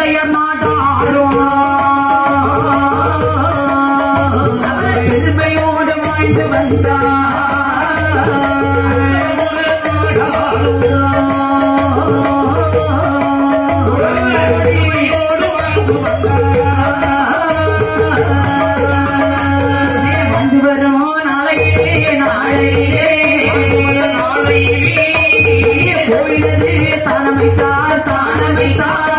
அந்தரமுடைய நாடாரும் பெருமையோடு வாழ்ந்து வந்தார். வந்து வரும் நாளையே நாளையே கோயிலது தானமைத்தார் தானமைத்தார்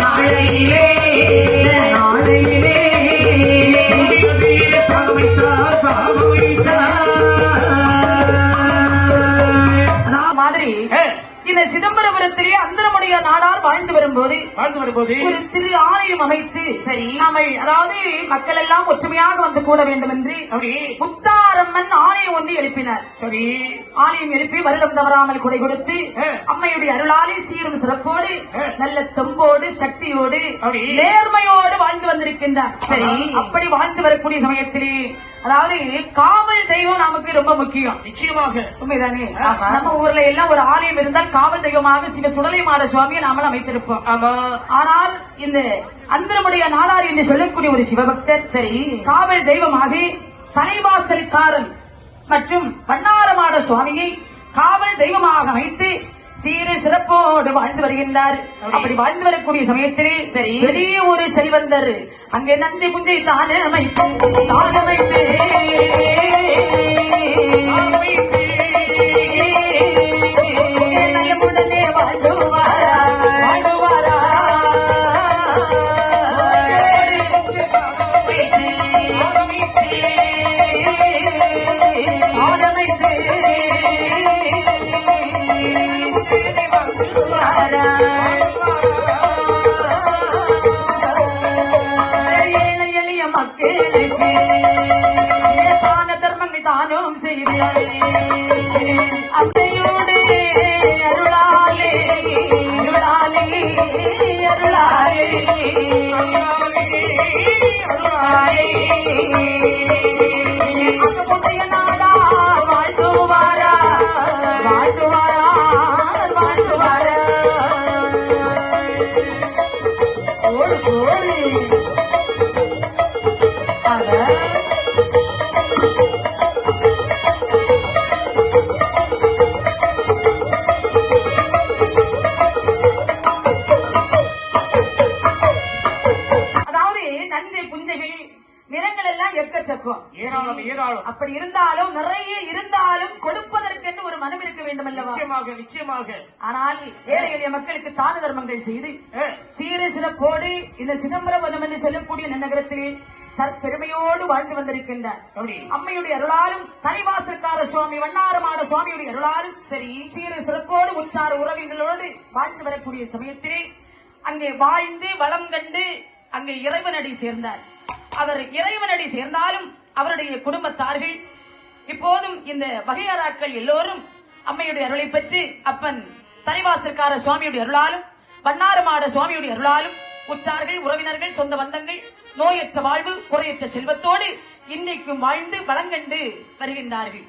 நாளையிலே நாளையிலே தானமைத்தார் தானமைத்தார். மாதிரி இந்த சிதம்பரபுரத்திலே அந்தரமுடைய நாடார் வாழ்ந்து வரும்போது ஒரு திரு ஆலயம் அமைத்து சரி நாமல் அதாவது மக்கள் எல்லாம் ஒற்றுமையாக வந்து கூட வேண்டும் என்று முத்தாரம்மன் ஆலயம் ஒன்று எழுப்பினார். சரி ஆலயம் எழுப்பி வருடம் தவறாமல் கொடை கொடுத்து அம்மையுடைய அருளாலே சீரும் சிறப்போடு நல்ல தெம்போடு சக்தியோடு நேர்மையோடு வாழ்ந்து வந்திருக்கின்றார். சரி அப்படி வாழ்ந்து வரக்கூடிய சமயத்திலே அதாவது காவல் தெய்வம் நமக்கு ரொம்ப முக்கியம். நிச்சயமாக உண்மைதானே. நம்ம ஊர்ல எல்லாம் ஒரு ஆலயம் இருந்தால் காவல் தெய்வமாக சிவ சுடலைமாட சுவாமியை நாமல் அமைத்திருப்போம். ஆனால் இந்த அந்தரமுடைய நாடார் என்று சொல்லக்கூடிய ஒரு சிவபக்தர் சரி காவல் தெய்வமாக தலைவாசல்காரன் மற்றும் வண்ணாரமாட சுவாமியை காவல் தெய்வமாக அமைத்து சீர சிறப்போடு வாழ்ந்து வருகின்றார். அப்படி வாழ்ந்து வரக்கூடிய சமயத்திலே சரி பெரிய ஒரு செல்வந்தர் அங்கே நஞ்சை புஞ்சை தானமைத்து நயமுடனே வாழ்ந்துவாரா வாழ்ந்துவாரா எளிய மக்களுக்கு தான தர்மங்கள் தானும் செய்து அத்தையோடு அருளாலே அருளாலே அருளாலே அங்குடைய நாடா வாழ்த்துவாரா வாழ்த்துவாரா வாழ்த்துவாரா ஓடு ஓடு நிறங்கள் எல்லாம் எக்கச்சக்கம் ஏராளம் ஏராளம். அப்படி இருந்தாலும் நிறைய இருந்தாலும் கொடுப்பதற்கு ஒரு மனம் இருக்க வேண்டும் அல்லவா? நிச்சயமாக நிச்சயமாக. ஆனால் ஏழை எளிய மக்களுக்கு தான தர்மங்கள் செய்து சீர சிறப்போடு இந்த சிதம்பரம் என்று சொல்லக்கூடிய நகரத்திலே பெருமையோடு வாழ்ந்து வந்திருக்கின்றார். அம்மையுடைய அருளாலும் தலைவாசற்கார சுவாமி வண்ணாரமாட சுவாமியுடைய அருளாலும் சரி சீர சிறப்போடு உற்றார உறவினர்களோடு வாழ்ந்து வரக்கூடிய சமயத்திலே அங்கே வாழ்ந்து வளம் கண்டு அங்கே இறைவனடி சேர்ந்தார். அவர் இறைவனடி சேர்ந்தாலும் அவருடைய குடும்பத்தார்கள் இப்போதும் இந்த வகையாராக்கள் எல்லோரும் அம்மையுடைய அருளை பெற்று அப்பன் தலைவாசற்கார சுவாமியுடைய அருளாலும் வண்ணாரமாட சுவாமியுடைய அருளாலும் உற்றார்கள் உறவினர்கள் சொந்த பந்தங்கள் நோயற்ற வாழ்வு குறையற்ற செல்வத்தோடு இன்னைக்கும் வாழ்ந்து வளங்கண்டு வருகின்றார்கள்.